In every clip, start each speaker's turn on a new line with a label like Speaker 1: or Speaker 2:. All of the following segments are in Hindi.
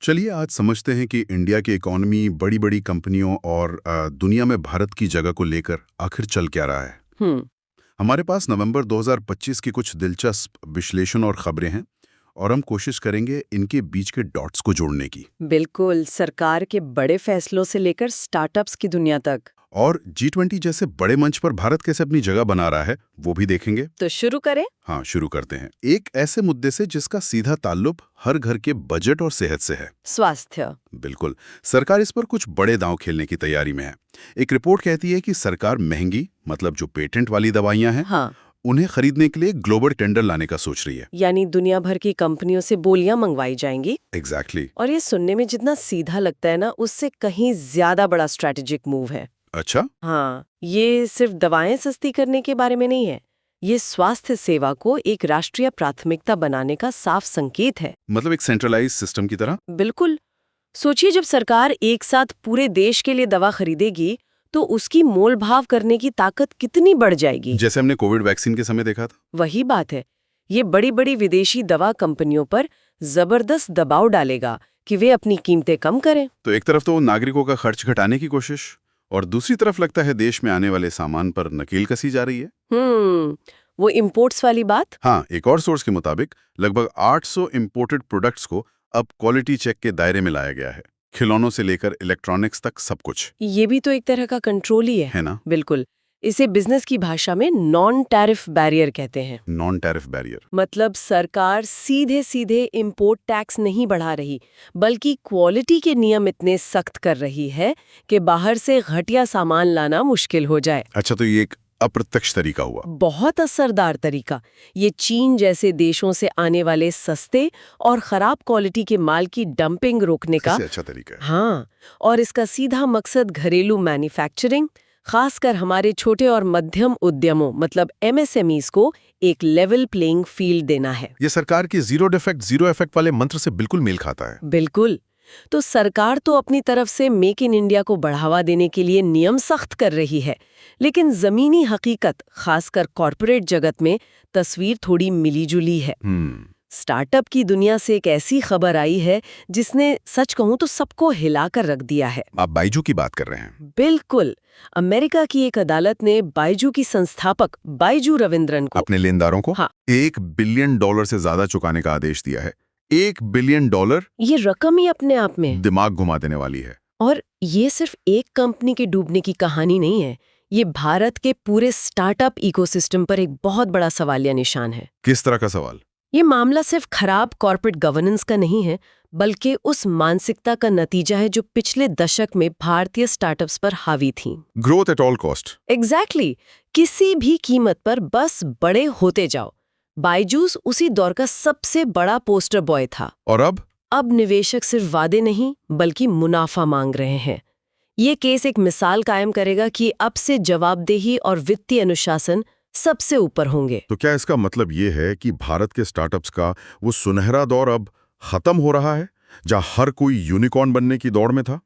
Speaker 1: चलिए आज समझते हैं कि इंडिया की इकोनॉमी बड़ी बड़ी कंपनियों और दुनिया में भारत की जगह को लेकर आखिर चल क्या रहा है।
Speaker 2: हम्म।
Speaker 1: हमारे पास नवंबर 2025 की कुछ दिलचस्प विश्लेषण और खबरें हैं और हम कोशिश करेंगे इनके बीच के डॉट्स को जोड़ने की।
Speaker 2: बिल्कुल, सरकार के बड़े फैसलों से लेकर स्टार्टअप्स की दुनिया तक।
Speaker 1: और G20 जैसे बड़े मंच पर भारत कैसे अपनी जगह बना रहा है वो भी देखेंगे।
Speaker 2: तो शुरू करें।
Speaker 1: हाँ, शुरू करते हैं एक ऐसे मुद्दे से जिसका सीधा ताल्लुक हर घर के बजट और सेहत से है।
Speaker 2: स्वास्थ्य।
Speaker 1: बिल्कुल, सरकार इस पर कुछ बड़े दांव खेलने की तैयारी में है। एक रिपोर्ट कहती है कि सरकार महंगी, मतलब जो पेटेंट वाली दवाइयां हैं,
Speaker 2: हाँ,
Speaker 1: उन्हें खरीदने के लिए ग्लोबल टेंडर लाने का सोच रही है।
Speaker 2: यानी दुनिया भर की कंपनियों से बोलियां मंगवाई जाएंगी।
Speaker 1: एग्जैक्टली।
Speaker 2: और ये सुनने में जितना सीधा लगता है ना, उससे कहीं ज्यादा बड़ा स्ट्रैटेजिक मूव है।
Speaker 1: अच्छा।
Speaker 2: हाँ, ये सिर्फ दवाएं सस्ती करने के बारे में नहीं है। ये स्वास्थ्य सेवा को एक राष्ट्रीय प्राथमिकता बनाने का साफ संकेत है।
Speaker 1: मतलब एक सेंट्रलाइज सिस्टम की तरह।
Speaker 2: बिल्कुल। सोचिए, जब सरकार एक साथ पूरे देश के लिए दवा खरीदेगी तो उसकी मोल भाव करने की ताकत कितनी बढ़ जाएगी।
Speaker 1: जैसे हमने कोविड वैक्सीन के समय देखा था।
Speaker 2: वही बात है, ये बड़ी बड़ी विदेशी दवा कंपनियों पर जबरदस्त दबाव डालेगा कि वे अपनी कीमतें कम करें।
Speaker 1: तो एक तरफ तो नागरिकों का खर्च घटाने की कोशिश, और दूसरी तरफ लगता है देश में आने वाले सामान पर नकेल कसी जा रही है।
Speaker 2: वो इम्पोर्ट्स वाली बात।
Speaker 1: हाँ, एक और सोर्स के मुताबिक लगभग 800 इम्पोर्टेड प्रोडक्ट्स को अब क्वालिटी चेक के दायरे में लाया गया है। खिलौनों से लेकर इलेक्ट्रॉनिक्स तक सब कुछ।
Speaker 2: ये भी तो एक तरह का कंट्रोल ही
Speaker 1: है ना।
Speaker 2: बिल्कुल। इसे बिजनेस की भाषा में नॉन टैरिफ बैरियर कहते हैं।
Speaker 1: नॉन टैरिफ बैरियर
Speaker 2: मतलब सरकार सीधे सीधे इम्पोर्ट टैक्स नहीं बढ़ा रही, बल्कि क्वालिटी के नियम इतने सख्त कर रही है कि बाहर से घटिया सामान लाना मुश्किल हो जाए।
Speaker 1: अच्छा, तो ये एक अप्रत्यक्ष तरीका हुआ।
Speaker 2: बहुत असरदार तरीका। ये चीन जैसे देशों से आने वाले सस्ते और खराब क्वालिटी के माल की डंपिंग रोकने का
Speaker 1: अच्छा तरीका है।
Speaker 2: हाँ, और इसका सीधा मकसद घरेलू मैन्युफैक्चरिंग, खासकर हमारे छोटे और मध्यम उद्यमों मतलब MSMEs को एक लेवल प्लेइंग फील्ड देना है।
Speaker 1: ये सरकार की जीरो डिफेक्ट जीरो इफेक्ट वाले मंत्र से बिल्कुल मेल खाता है।
Speaker 2: बिल्कुल। तो सरकार तो अपनी तरफ से मेक इन इंडिया को बढ़ावा देने के लिए नियम सख्त कर रही है, लेकिन जमीनी हकीकत, खासकर कॉरपोरेट जगत में तस्वीर थोड़ी मिलीजुली है। स्टार्टअप की दुनिया से एक ऐसी खबर आई है जिसने सच कहूं तो सबको हिलाकर रख दिया है।
Speaker 1: आप बाइजू की बात कर रहे हैं।
Speaker 2: बिल्कुल। अमेरिका की एक अदालत ने बाइजू की संस्थापक बाइजू रविंद्रन को,
Speaker 1: अपने लेनदारों को,
Speaker 2: हाँ,
Speaker 1: $1 बिलियन से ज्यादा चुकाने का आदेश दिया है। $1 बिलियन।
Speaker 2: ये रकम ही अपने आप में
Speaker 1: दिमाग घुमा देने वाली है।
Speaker 2: और ये सिर्फ एक कंपनी के डूबने की कहानी नहीं है, ये भारत के पूरे स्टार्टअप इकोसिस्टम पर एक बहुत बड़ा सवालिया निशान है।
Speaker 1: किस तरह का सवाल?
Speaker 2: ये मामला सिर्फ खराब कॉर्पोरेट गवर्नेंस का नहीं है, बल्कि उस मानसिकता का नतीजा है जो पिछले दशक में भारतीय स्टार्टअप्स पर हावी थी।
Speaker 1: Growth at all cost.
Speaker 2: Exactly. किसी भी कीमत पर बस बड़े होते जाओ। बायजूस उसी दौर का सबसे बड़ा पोस्टर बॉय था।
Speaker 1: और अब
Speaker 2: निवेशक सिर्फ वादे नहीं बल्कि मुनाफा मांग रहे हैं। ये केस एक मिसाल कायम करेगा कि अब से जवाबदेही और वित्तीय अनुशासन सबसे ऊपर होंगे।
Speaker 1: तो क्या इसका मतलब ये है कि भारत के स्टार्टअप्स का वो सुनहरा दौर अब खत्म हो रहा है जहां हर कोई यूनिकॉर्न बनने की दौड़ में था?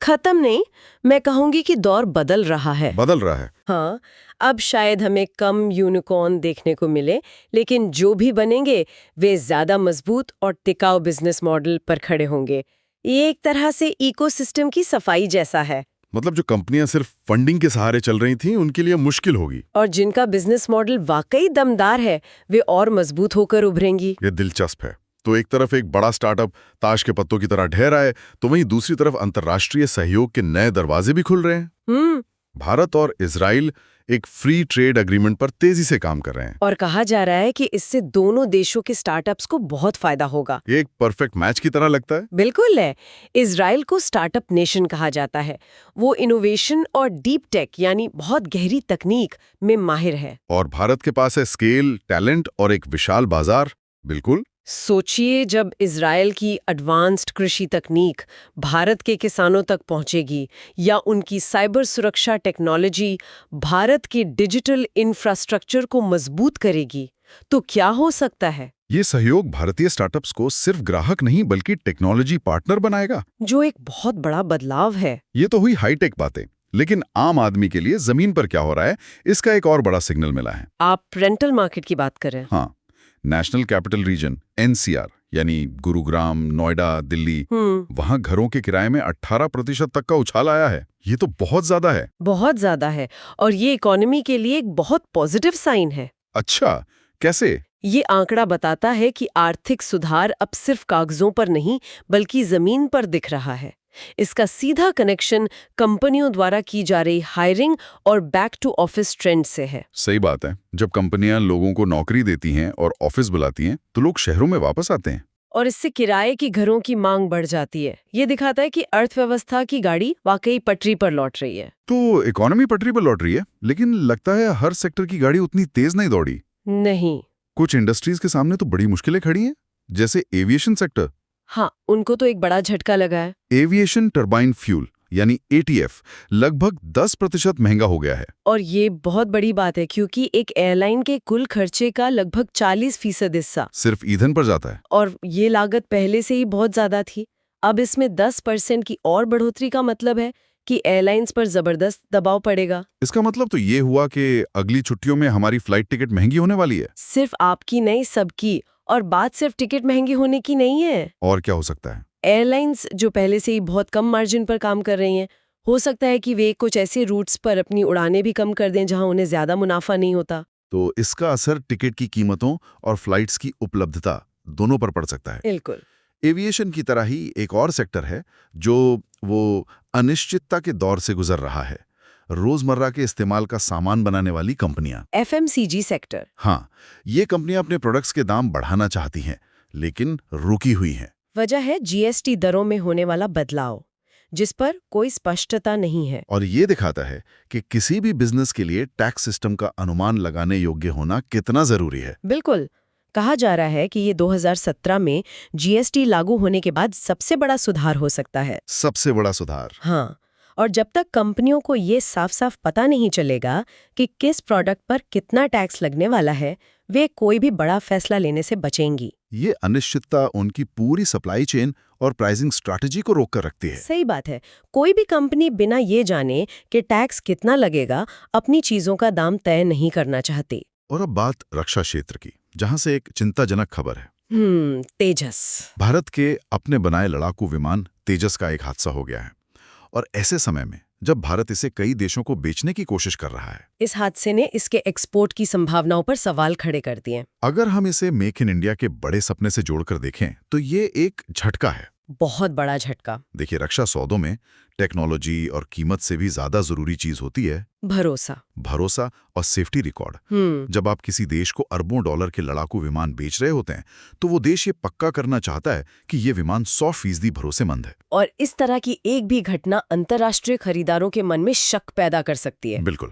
Speaker 2: खत्म नहीं, मैं कहूंगी कि दौर बदल रहा है।
Speaker 1: बदल रहा है।
Speaker 2: हाँ, अब शायद हमें कम यूनिकॉर्न देखने को मिले, लेकिन जो भी बनेंगे वे ज्यादा मजबूत और टिकाऊ बिजनेस मॉडल पर खड़े होंगे। ये एक तरह से इकोसिस्टम की सफाई जैसा है।
Speaker 1: मतलब जो कंपनियां सिर्फ फंडिंग के सहारे चल रही थीं, उनके लिए मुश्किल होगी।
Speaker 2: और जिनका बिजनेस मॉडल वाकई दमदार है, वे और मजबूत होकर उभरेंगी।
Speaker 1: ये दिलचस्प है। तो एक तरफ एक बड़ा स्टार्टअप ताश के पत्तों की तरह ढह रहा है, तो वहीं दूसरी तरफ अंतर्राष्ट्रीय सहयोग के नए दरवाजे भी खुल रहे हैं। भारत और इजराइल एक फ्री ट्रेड एग्रीमेंट पर तेजी से काम कर रहे हैं।
Speaker 2: और कहा जा रहा है कि इससे दोनों देशों के स्टार्टअप्स को बहुत फायदा होगा।
Speaker 1: ये एक परफेक्ट मैच की तरह लगता है।
Speaker 2: बिल्कुल है। इजराइल को स्टार्टअप नेशन कहा जाता है। वो इनोवेशन और डीप टेक यानी बहुत गहरी तकनीक में माहिर है।
Speaker 1: और भारत के पास है स्केल, टैलेंट और एक विशाल बाजार। बिल्कुल।
Speaker 2: सोचिए, जब इजराइल की एडवांस्ड कृषि तकनीक भारत के किसानों तक पहुंचेगी या उनकी साइबर सुरक्षा टेक्नोलॉजी भारत के डिजिटल इंफ्रास्ट्रक्चर को मजबूत करेगी, तो क्या हो सकता है।
Speaker 1: ये सहयोग भारतीय स्टार्टअप्स को सिर्फ ग्राहक नहीं बल्कि टेक्नोलॉजी पार्टनर बनाएगा,
Speaker 2: जो एक बहुत बड़ा बदलाव है।
Speaker 1: ये तो हुई हाईटेक बातें, लेकिन आम आदमी के लिए जमीन पर क्या हो रहा है, इसका एक और बड़ा सिग्नल मिला है।
Speaker 2: आप रेंटल मार्केट की बात कर रहे हैं?
Speaker 1: हाँ, नेशनल कैपिटल रीजन NCR यानी गुरुग्राम, नोएडा, दिल्ली, वहां घरों के किराए में 18% तक का उछाल आया है। ये तो बहुत ज्यादा है।
Speaker 2: बहुत ज्यादा है, और ये इकोनॉमी के लिए एक बहुत पॉजिटिव साइन है।
Speaker 1: अच्छा, कैसे?
Speaker 2: ये आंकड़ा बताता है कि आर्थिक सुधार अब सिर्फ कागजों पर नहीं बल्कि जमीन पर दिख रहा है। इसका सीधा कनेक्शन कंपनियों द्वारा की जा रही हायरिंग और बैक टू ऑफिस ट्रेंड से है।
Speaker 1: सही बात है। जब कंपनियां लोगों को नौकरी देती हैं और ऑफिस बुलाती हैं तो लोग शहरों में वापस आते हैं,
Speaker 2: और इससे किराए की घरों की मांग बढ़ जाती है। ये दिखाता है कि अर्थव्यवस्था की गाड़ी वाकई पटरी पर लौट रही है।
Speaker 1: तो इकोनॉमी पटरी पर लौट रही है, लेकिन लगता है हर सेक्टर की गाड़ी उतनी तेज नहीं दौड़ी।
Speaker 2: नहीं।
Speaker 1: कुछ इंडस्ट्रीज के सामने तो बड़ी मुश्किलें खड़ी हैं, जैसे एविएशन सेक्टर।
Speaker 2: हाँ, उनको तो एक बड़ा झटका लगा है।
Speaker 1: एविएशन टरबाइन फ्यूल यानी ATF लगभग 10% महंगा हो गया है।
Speaker 2: और ये बहुत बड़ी बात है क्योंकि एक एयरलाइन के कुल खर्चे का लगभग 40% हिस्सा
Speaker 1: सिर्फ ईंधन पर जाता है।
Speaker 2: और ये लागत पहले से ही बहुत ज्यादा थी। अब इसमें 10% की और बढ़ोतरी का मतलब है कि एयरलाइंस पर जबरदस्त दबाव पड़ेगा।
Speaker 1: इसका मतलब तो ये हुआ कि अगली छुट्टियों में हमारी फ्लाइट टिकट महंगी होने वाली है।
Speaker 2: सिर्फ आपकी नहीं, सबकी। और बात सिर्फ टिकट महंगी होने की नहीं है।
Speaker 1: और क्या हो सकता है?
Speaker 2: एयरलाइंस जो पहले से ही बहुत कम मार्जिन पर काम कर रही हैं, हो सकता है कि वे कुछ ऐसे रूट्स पर अपनी उड़ानें भी कम कर दें जहां उन्हें ज्यादा मुनाफा नहीं होता।
Speaker 1: तो इसका असर टिकट की कीमतों और फ्लाइट्स की उपलब्धता दोनों पर पड़ सकता है।
Speaker 2: बिल्कुल।
Speaker 1: एविएशन की तरह ही एक और सेक्टर है जो वो अनिश्चितता के दौर से गुजर रहा है। रोजमर्रा के इस्तेमाल का सामान बनाने वाली कंपनियां।
Speaker 2: FMCG sector.
Speaker 1: हाँ, ये कंपनियां अपने प्रोडक्ट्स के दाम बढ़ाना चाहती हैं, लेकिन रुकी हुई हैं।
Speaker 2: वजह है GST दरों में होने वाला बदलाव, जिस पर कोई स्पष्टता नहीं है।
Speaker 1: और ये दिखाता है कि किसी भी बिजनेस के लिए टैक्स सिस्टम का अनुमान लगाने योग्य होना कितना जरूरी है।
Speaker 2: बिल्कुल। कहा जा रहा है कि ये 2017 में GST लागू होने के बाद सबसे बड़ा सुधार हो सकता है।
Speaker 1: सबसे बड़ा सुधार।
Speaker 2: हाँ, और जब तक कंपनियों को ये साफ साफ पता नहीं चलेगा कि किस प्रोडक्ट पर कितना टैक्स लगने वाला है, वे कोई भी बड़ा फैसला लेने से बचेंगी।
Speaker 1: ये अनिश्चितता उनकी पूरी सप्लाई चेन और प्राइसिंग स्ट्रैटेजी को रोक कर रखती है।
Speaker 2: सही बात है। कोई भी कंपनी बिना ये जाने कि टैक्स कितना लगेगा अपनी चीजों का दाम तय नहीं करना चाहती।
Speaker 1: और अब बात रक्षा क्षेत्र की, जहां से एक चिंताजनक खबर है।
Speaker 2: तेजस।
Speaker 1: भारत के अपने बनाए लड़ाकू विमान तेजस का एक हादसा हो गया है, और ऐसे समय में जब भारत इसे कई देशों को बेचने की कोशिश कर रहा है।
Speaker 2: इस हादसे ने इसके एक्सपोर्ट की संभावनाओं पर सवाल खड़े कर दिए।
Speaker 1: अगर हम इसे मेक इन इंडिया के बड़े सपने से जोड़कर देखें तो ये एक झटका है।
Speaker 2: बहुत बड़ा झटका।
Speaker 1: देखिए, रक्षा सौदों में टेक्नोलॉजी और कीमत से भी ज्यादा जरूरी चीज होती है भरोसा और सेफ्टी रिकॉर्ड। जब आप किसी देश को अरबों डॉलर के लड़ाकू विमान बेच रहे होते हैं तो वो देश ये पक्का करना चाहता है कि ये विमान 100% भरोसेमंद है।
Speaker 2: और इस तरह की एक भी घटना अंतर्राष्ट्रीय खरीदारों के मन में शक पैदा कर सकती है।
Speaker 1: बिल्कुल।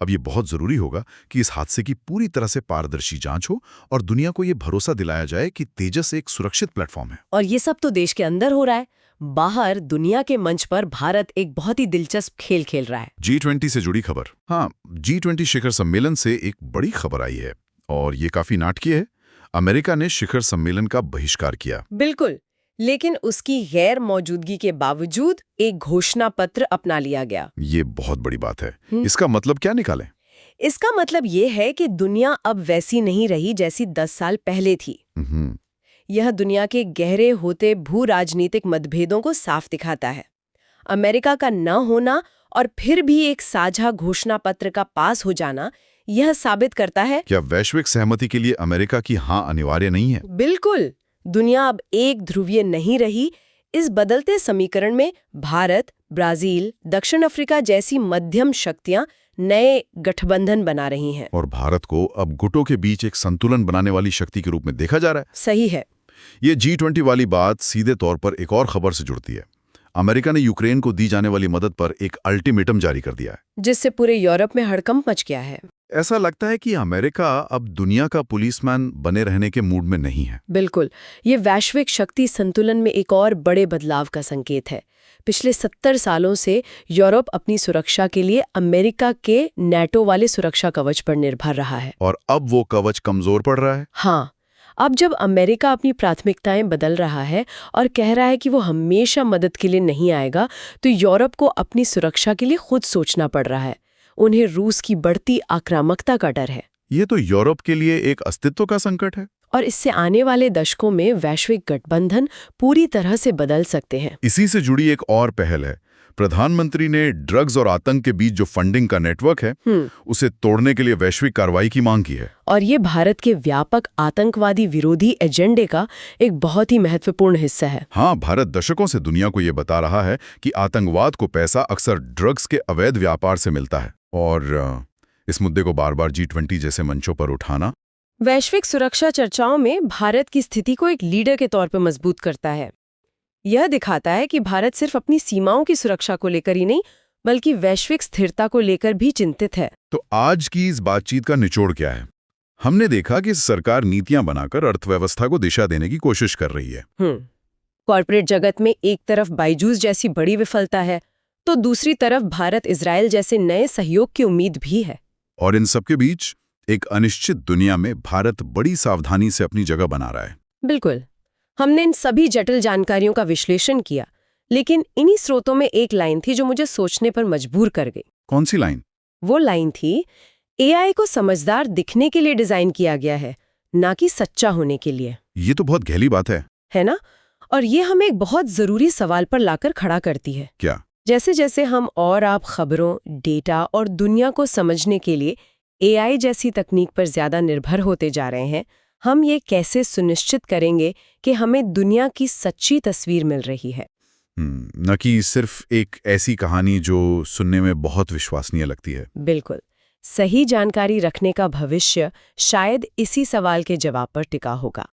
Speaker 1: अब ये बहुत जरूरी होगा कि इस हादसे की पूरी तरह से पारदर्शी जांच हो और दुनिया को ये भरोसा दिलाया जाए कि तेजस एक सुरक्षित प्लेटफॉर्म है।
Speaker 2: और ये सब तो देश के अंदर हो रहा है। बाहर दुनिया के मंच पर भारत एक बहुत ही दिलचस्प खेल खेल रहा है।
Speaker 1: G20 से जुड़ी खबर। हाँ, G20 शिखर सम्मेलन से एक बड़ी खबर आई है और ये काफी नाटकीय है। अमेरिका ने शिखर सम्मेलन का बहिष्कार किया।
Speaker 2: बिल्कुल, लेकिन उसकी गैर मौजूदगी के बावजूद एक घोषणा पत्र अपना लिया गया।
Speaker 1: ये बहुत बड़ी बात है। इसका मतलब क्या निकालें?
Speaker 2: इसका मतलब ये है कि दुनिया अब वैसी नहीं रही जैसी 10 साल पहले थी। यह दुनिया के गहरे होते भू राजनीतिक मतभेदों को साफ दिखाता है। अमेरिका का न होना और फिर भी एक साझा घोषणा पत्र का पास हो जाना यह साबित करता है
Speaker 1: क्या वैश्विक सहमति के लिए अमेरिका की हाँ अनिवार्य नहीं है।
Speaker 2: बिल्कुल, दुनिया अब एक ध्रुवीय नहीं रही। इस बदलते समीकरण में भारत, ब्राजील, दक्षिण अफ्रीका जैसी मध्यम शक्तियां नए गठबंधन बना रही हैं।
Speaker 1: और भारत को अब गुटों के बीच एक संतुलन बनाने वाली शक्ति के रूप में देखा जा रहा है।
Speaker 2: सही है।
Speaker 1: ये G20 वाली बात सीधे तौर पर एक और खबर से जुड़ती है। अमेरिका ने यूक्रेन को दी जाने वाली मदद पर एक अल्टीमेटम जारी कर दिया है,
Speaker 2: जिससे पूरे यूरोप में हड़कंप मच गया है।
Speaker 1: ऐसा लगता है कि अमेरिका अब दुनिया का पुलिसमैन बने रहने के मूड में नहीं है।
Speaker 2: बिल्कुल, ये वैश्विक शक्ति संतुलन में एक और बड़े बदलाव का संकेत है। पिछले 70 सालों से यूरोप अपनी सुरक्षा के लिए अमेरिका के NATO वाले सुरक्षा कवच पर निर्भर रहा है,
Speaker 1: और अब वो कवच कमजोर पड़ रहा है।
Speaker 2: हाँ, अब जब अमेरिका अपनी प्राथमिकताएं बदल रहा है और कह रहा है कि वो हमेशा मदद के लिए नहीं आएगा, तो यूरोप को अपनी सुरक्षा के लिए खुद सोचना पड़ रहा है। उन्हें रूस की बढ़ती आक्रामकता का डर है।
Speaker 1: ये तो यूरोप के लिए एक अस्तित्व का संकट है।
Speaker 2: और इससे आने वाले दशकों में वैश्विक गठबंधन पूरी तरह से बदल सकते हैं।
Speaker 1: इसी से जुड़ी एक और पहल है। प्रधानमंत्री ने ड्रग्स और आतंक के बीच जो फंडिंग का नेटवर्क है उसे तोड़ने के लिए वैश्विक कार्रवाई की मांग की है।
Speaker 2: और ये भारत के व्यापक आतंकवादी विरोधी एजेंडे का एक बहुत ही महत्वपूर्ण हिस्सा है।
Speaker 1: हाँ, भारत दशकों से दुनिया को ये बता रहा है कि आतंकवाद को पैसा अक्सर ड्रग्स के अवैध व्यापार से मिलता है, और इस मुद्दे को बार बार G20 जैसे मंचों पर उठाना
Speaker 2: वैश्विक सुरक्षा चर्चाओं में भारत की स्थिति को एक लीडर के तौर पर मजबूत करता है। यह दिखाता है कि भारत सिर्फ अपनी सीमाओं की सुरक्षा को लेकर ही नहीं, बल्कि वैश्विक स्थिरता को लेकर भी चिंतित है।
Speaker 1: तो आज की इस बातचीत का निचोड़ क्या है? हमने देखा कि सरकार नीतियां बनाकर अर्थव्यवस्था को दिशा देने की कोशिश कर रही है।
Speaker 2: कॉर्पोरेट जगत में एक तरफ बायजूस जैसी बड़ी विफलता है, तो दूसरी तरफ भारत इजराइल जैसे नए सहयोग की उम्मीद भी है।
Speaker 1: और इन सबके बीच एक अनिश्चित दुनिया में भारत बड़ी सावधानी से अपनी जगह बना रहा है।
Speaker 2: बिल्कुल। हमने इन सभी जटिल जानकारियों का विश्लेषण किया, लेकिन इन्हीं स्रोतों में एक लाइन थी जो मुझे सोचने पर मजबूर कर गई।
Speaker 1: कौन सी लाइन?
Speaker 2: वो लाइन थी, AI को समझदार दिखने के लिए डिजाइन किया गया है, ना कि सच्चा होने के लिए।
Speaker 1: ये तो बहुत गहरी बात है
Speaker 2: ना? और ये हमें एक बहुत जरूरी सवाल पर लाकर खड़ा करती है।
Speaker 1: क्या?
Speaker 2: जैसे जैसे हम और आप खबरों, डेटा और दुनिया को समझने के लिए AI जैसी तकनीक पर ज्यादा निर्भर होते जा रहे हैं, हम ये कैसे सुनिश्चित करेंगे कि हमें दुनिया की सच्ची तस्वीर मिल रही है,
Speaker 1: न कि सिर्फ एक ऐसी कहानी जो सुनने में बहुत विश्वसनीय लगती है।
Speaker 2: बिल्कुल। सही जानकारी रखने का भविष्य शायद इसी सवाल के जवाब पर टिका होगा।